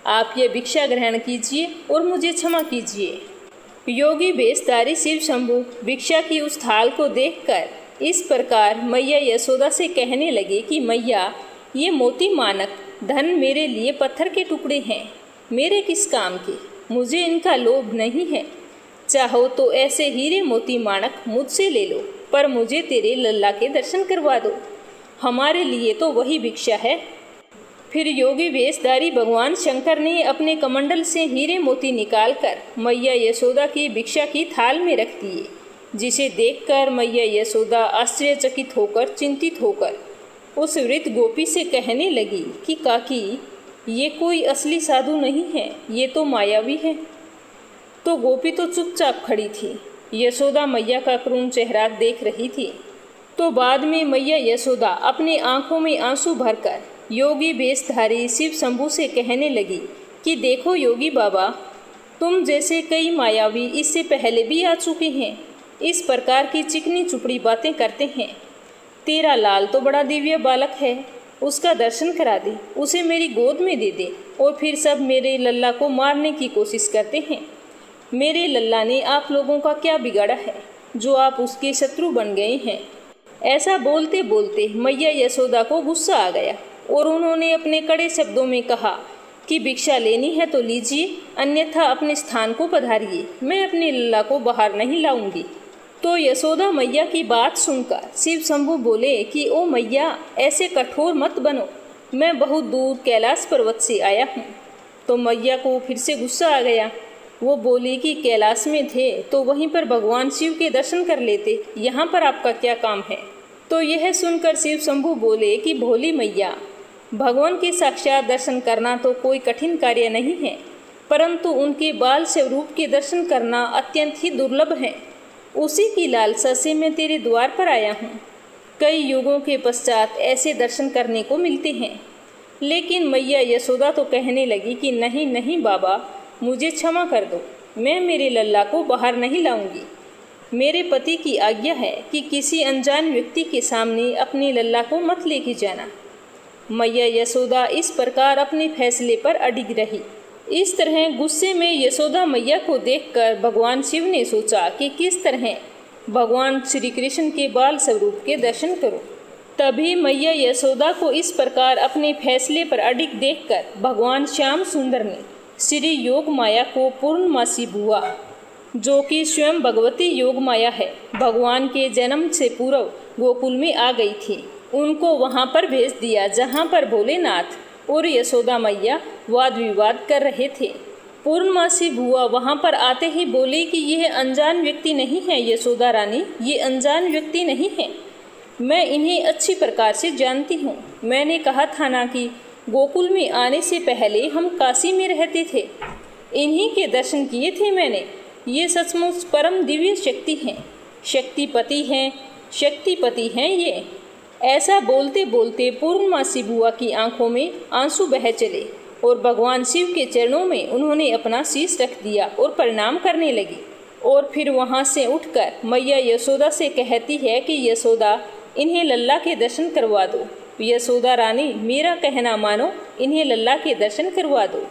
आप ये भिक्षा ग्रहण कीजिए और मुझे क्षमा कीजिए। योगी बेशधारी शिव शंभू भिक्षा की उस थाल को देखकर इस प्रकार मैया यशोदा से कहने लगे कि मैया, ये मोती मानक धन मेरे लिए पत्थर के टुकड़े हैं, मेरे किस काम के, मुझे इनका लोभ नहीं है। चाहो तो ऐसे हीरे मोती माणक मुझसे ले लो, पर मुझे तेरे लल्ला के दर्शन करवा दो, हमारे लिए तो वही भिक्षा है। फिर योगी वेशधारी भगवान शंकर ने अपने कमंडल से हीरे मोती निकालकर मैया यशोदा की भिक्षा की थाल में रख दिए, जिसे देखकर मैया यशोदा आश्चर्यचकित होकर चिंतित होकर उस वृद्ध गोपी से कहने लगी कि काकी, ये कोई असली साधु नहीं है, ये तो मायावी है। तो गोपी तो चुपचाप खड़ी थी, यशोदा मैया का करुण चेहरा देख रही थी। तो बाद में मैया यशोदा अपने आंखों में आंसू भरकर योगी बेशधारी शिव शंभू से कहने लगी कि देखो योगी बाबा, तुम जैसे कई मायावी इससे पहले भी आ चुके हैं, इस प्रकार की चिकनी चुपड़ी बातें करते हैं। तेरा लाल तो बड़ा दिव्य बालक है, उसका दर्शन करा दे, उसे मेरी गोद में दे दे, और फिर सब मेरे लल्ला को मारने की कोशिश करते हैं। मेरे लल्ला ने आप लोगों का क्या बिगाड़ा है जो आप उसके शत्रु बन गए हैं। ऐसा बोलते बोलते मैया यशोदा को गुस्सा आ गया और उन्होंने अपने कड़े शब्दों में कहा कि भिक्षा लेनी है तो लीजिए, अन्यथा अपने स्थान को पधारिए, मैं अपने लल्ला को बाहर नहीं लाऊंगी। तो यशोदा मैया की बात सुनकर शिव शंभू बोले कि ओ मैया, ऐसे कठोर मत बनो, मैं बहुत दूर कैलाश पर्वत से आया हूँ। तो मैया को फिर से गुस्सा आ गया। वो बोली कि कैलाश में थे तो वहीं पर भगवान शिव के दर्शन कर लेते, यहाँ पर आपका क्या काम है। तो यह सुनकर शिव शंभू बोले कि भोली मैया, भगवान के साक्षात दर्शन करना तो कोई कठिन कार्य नहीं है, परंतु उनके बाल स्वरूप के दर्शन करना अत्यंत ही दुर्लभ है। उसी की लालसा से मैं तेरे द्वार पर आया हूँ। कई युगों के पश्चात ऐसे दर्शन करने को मिलते हैं। लेकिन मैया यशोदा तो कहने लगी कि नहीं नहीं बाबा, मुझे क्षमा कर दो, मैं मेरे लल्ला को बाहर नहीं लाऊंगी। मेरे पति की आज्ञा है कि किसी अनजान व्यक्ति के सामने अपने लल्ला को मत लेके जाना। मैया यशोदा इस प्रकार अपने फैसले पर अडिग रही। इस तरह गुस्से में यशोदा मैया को देखकर भगवान शिव ने सोचा कि किस तरह भगवान श्री कृष्ण के बाल स्वरूप के दर्शन करो। तभी मैया यशोदा को इस प्रकार अपने फैसले पर अडिग देखकर भगवान श्याम सुंदर ने श्री योग माया को पूर्णमासी बुआ, जो कि स्वयं भगवती योग माया है, भगवान के जन्म से पूर्व गोकुल में आ गई थी, उनको वहां पर भेज दिया जहां पर भोलेनाथ और यशोदा मैया वाद विवाद कर रहे थे। पूर्णमासी बुआ वहां पर आते ही बोली कि यह अनजान व्यक्ति नहीं है यशोदा रानी, ये अनजान व्यक्ति नहीं है, मैं इन्हें अच्छी प्रकार से जानती हूँ। मैंने कहा था ना कि गोकुल में आने से पहले हम काशी में रहते थे, इन्हीं के दर्शन किए थे मैंने। ये सचमुच परम दिव्य शक्ति हैं, शक्तिपति हैं ये। ऐसा बोलते बोलते पूर्णमासी बुआ की आंखों में आंसू बह चले और भगवान शिव के चरणों में उन्होंने अपना शीश रख दिया और प्रणाम करने लगी। और फिर वहां से उठकर मैया यशोदा से कहती है कि यशोदा, इन्हें लल्ला के दर्शन करवा दो। यशोदा रानी, मेरा कहना मानो, इन्हें लल्ला के दर्शन करवा दो,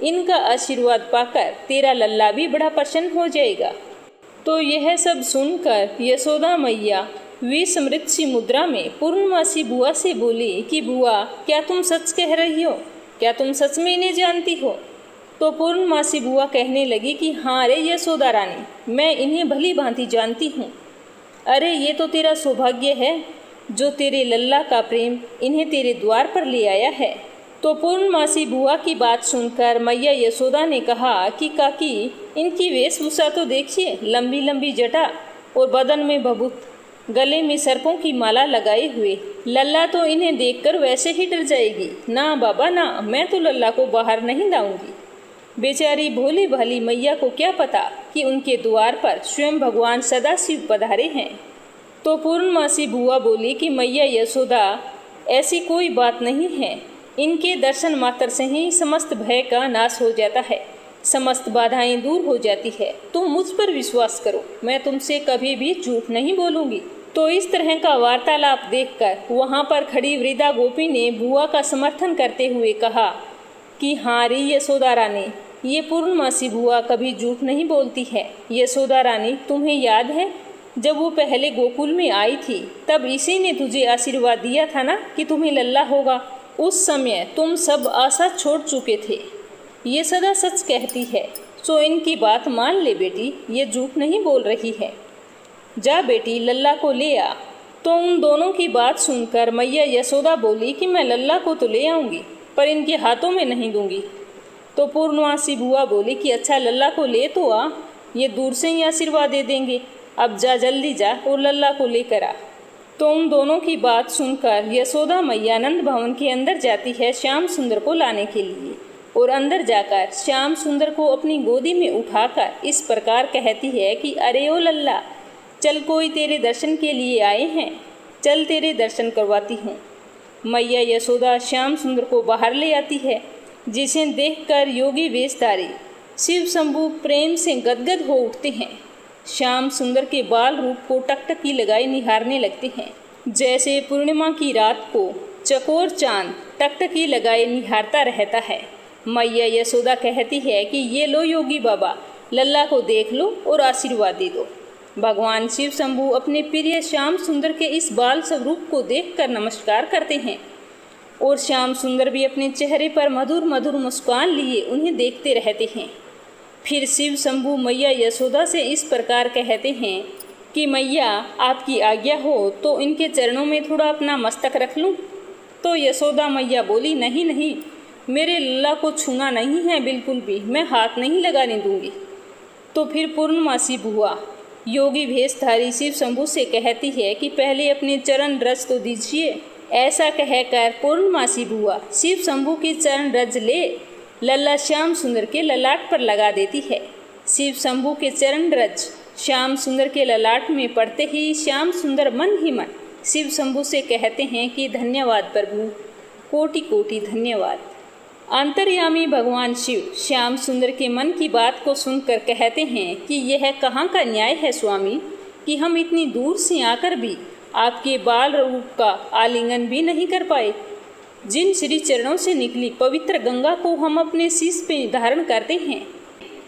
इनका आशीर्वाद पाकर तेरा लल्ला भी बड़ा प्रसन्न हो जाएगा। तो यह सब सुनकर यशोदा मैया विस्मृत सी मुद्रा में पूर्णमासी बुआ से बोली कि बुआ, क्या तुम सच कह रही हो? क्या तुम सच में इन्हें जानती हो? तो पूर्णमासी बुआ कहने लगी कि हाँ रे यशोदा रानी, मैं इन्हें भली भांति जानती हूँ। अरे ये तो तेरा सौभाग्य है जो तेरे लल्ला का प्रेम इन्हें तेरे द्वार पर ले आया है। तो पूर्णमासी बुआ की बात सुनकर मैया यशोदा ने कहा कि काकी, इनकी वेशभूषा तो देखिए, लंबी लंबी जटा और बदन में भभूत, गले में सर्पों की माला लगाए हुए। लल्ला तो इन्हें देखकर वैसे ही डर जाएगी। ना बाबा ना, मैं तो लल्ला को बाहर नहीं लाऊंगी। बेचारी भोली भाली मैया को क्या पता कि उनके द्वार पर स्वयं भगवान सदाशिव पधारे हैं। तो पूर्णमासी बुआ बोली कि मैया यशोदा, ऐसी कोई बात नहीं है, इनके दर्शन मात्र से ही समस्त भय का नाश हो जाता है, समस्त बाधाएं दूर हो जाती है। तुम मुझ पर विश्वास करो, मैं तुमसे कभी भी झूठ नहीं बोलूंगी। तो इस तरह का वार्तालाप देखकर वहां पर खड़ी वृद्धा गोपी ने बुआ का समर्थन करते हुए कहा कि हाँ रे यशोदा रानी, ये पूर्णमासी बुआ कभी झूठ नहीं बोलती है। यशोदा रानी, तुम्हें याद है जब वो पहले गोकुल में आई थी, तब इसी ने तुझे आशीर्वाद दिया था ना कि तुम्हें लल्ला होगा। उस समय तुम सब आशा छोड़ चुके थे। ये सदा सच कहती है, सो इनकी बात मान ले बेटी, ये झूठ नहीं बोल रही है। जा बेटी, लल्ला को ले आ। तो उन दोनों की बात सुनकर मैया यशोदा बोली कि मैं लल्ला को तो ले आऊँगी, पर इनके हाथों में नहीं दूंगी। तो पूर्णमासी बुआ बोली कि अच्छा, लल्ला को ले तो आ, ये दूर से ही आशीर्वाद दे देंगे। अब जा, जल्दी जा और लल्ला को लेकर आ। तो उन दोनों की बात सुनकर यशोदा मैया नंद भवन के अंदर जाती है श्याम सुंदर को लाने के लिए, और अंदर जाकर श्याम सुंदर को अपनी गोदी में उठाकर इस प्रकार कहती है कि अरे ओ लल्ला, चल, कोई तेरे दर्शन के लिए आए हैं, चल तेरे दर्शन करवाती हूँ। मैया यशोदा श्याम सुंदर को बाहर ले आती है, जिसे देखकर योगी वेशधारी शिव शंभु प्रेम से गदगद हो उठते हैं। श्याम सुंदर के बाल रूप को टकटकी लगाए निहारने लगते हैं, जैसे पूर्णिमा की रात को चकोर चांद टकटकी लगाए निहारता रहता है। मैया यशोदा कहती है कि ये लो योगी बाबा, लल्ला को देख लो और आशीर्वाद दे दो। भगवान शिव शंभु अपने प्रिय श्याम सुंदर के इस बाल स्वरूप को देखकर नमस्कार करते हैं, और श्याम सुंदर भी अपने चेहरे पर मधुर मधुर मुस्कान लिए उन्हें देखते रहते हैं। फिर शिव शंभु मैया यशोदा से इस प्रकार कहते हैं कि मैया, आपकी आज्ञा हो तो इनके चरणों में थोड़ा अपना मस्तक रख लूं। तो यशोदा मैया बोली, नहीं नहीं, मेरे लल्ला को छूना नहीं है बिल्कुल भी, मैं हाथ नहीं लगाने दूंगी। तो फिर पूर्णमासी बुआ योगी भेषधारी शिव शंभु से कहती है कि पहले अपने चरण रज तो दीजिए। ऐसा कहकर पूर्णमासी बुआ शिव शंभु की चरण रज ले लल्ला श्याम सुंदर के ललाट पर लगा देती है। शिव शंभु के चरण रज श्याम सुंदर के ललाट में पड़ते ही श्याम सुंदर मन ही मन शिव शंभु से कहते हैं कि धन्यवाद प्रभु, कोटि कोटि धन्यवाद। अंतर्यामी भगवान शिव श्याम सुंदर के मन की बात को सुनकर कहते हैं कि यह कहाँ का न्याय है स्वामी कि हम इतनी दूर से आकर भी आपके बाल रूप का आलिंगन भी नहीं कर पाए। जिन श्री चरणों से निकली पवित्र गंगा को हम अपने शीश पे धारण करते हैं,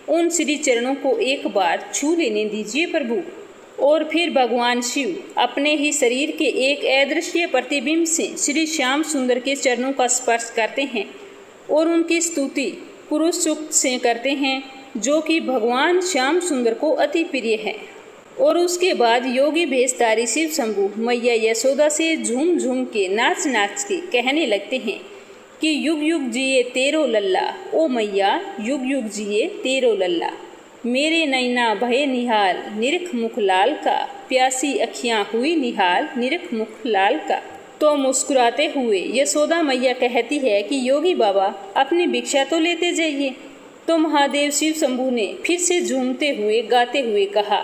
उन श्री चरणों को एक बार छू लेने दीजिए प्रभु। और फिर भगवान शिव अपने ही शरीर के एक अदृश्य प्रतिबिंब से श्री श्याम सुंदर के चरणों का स्पर्श करते हैं और उनकी स्तुति पुरुष सूक्त से करते हैं, जो कि भगवान श्याम सुंदर को अति प्रिय है। और उसके बाद योगी भेषधारी शिव शंभु मैया यशोदा से झूम झूम के नाच नाच के कहने लगते हैं कि युग युग जिए तेरो लल्ला, ओ मैया युग युग जिए तेरो लल्ला। मेरे नैना भय निहाल निरख मुख लाल का, प्यासी अखियाँ हुई निहाल निरख मुख लाल का। तो मुस्कुराते हुए यशोदा मैया कहती है कि योगी बाबा अपनी भिक्षा तो लेते जाइए। तो महादेव शिव शंभु ने फिर से झूमते हुए गाते हुए कहा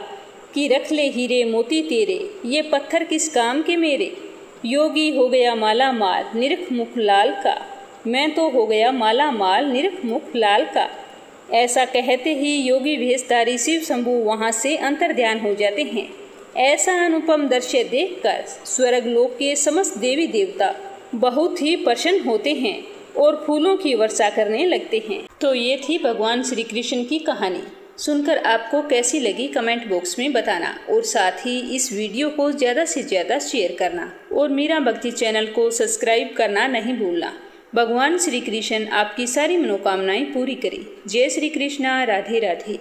कि रख ले हीरे मोती तेरे, ये पत्थर किस काम के मेरे। योगी हो गया माला माल निरख मुख लाल का, मैं तो हो गया माला माल निरख मुख लाल का। ऐसा कहते ही योगी भेषधारी शिव शंभु वहाँ से अंतर्ध्यान हो जाते हैं। ऐसा अनुपम दृश्य देखकर स्वर्ग लोक के समस्त देवी देवता बहुत ही प्रसन्न होते हैं और फूलों की वर्षा करने लगते हैं। तो ये थी भगवान श्री कृष्ण की कहानी। सुनकर आपको कैसी लगी कमेंट बॉक्स में बताना, और साथ ही इस वीडियो को ज़्यादा से ज़्यादा शेयर करना और मीरा भक्ति चैनल को सब्सक्राइब करना नहीं भूलना। भगवान श्री कृष्ण आपकी सारी मनोकामनाएं पूरी करें। जय श्री कृष्णा, राधे राधे।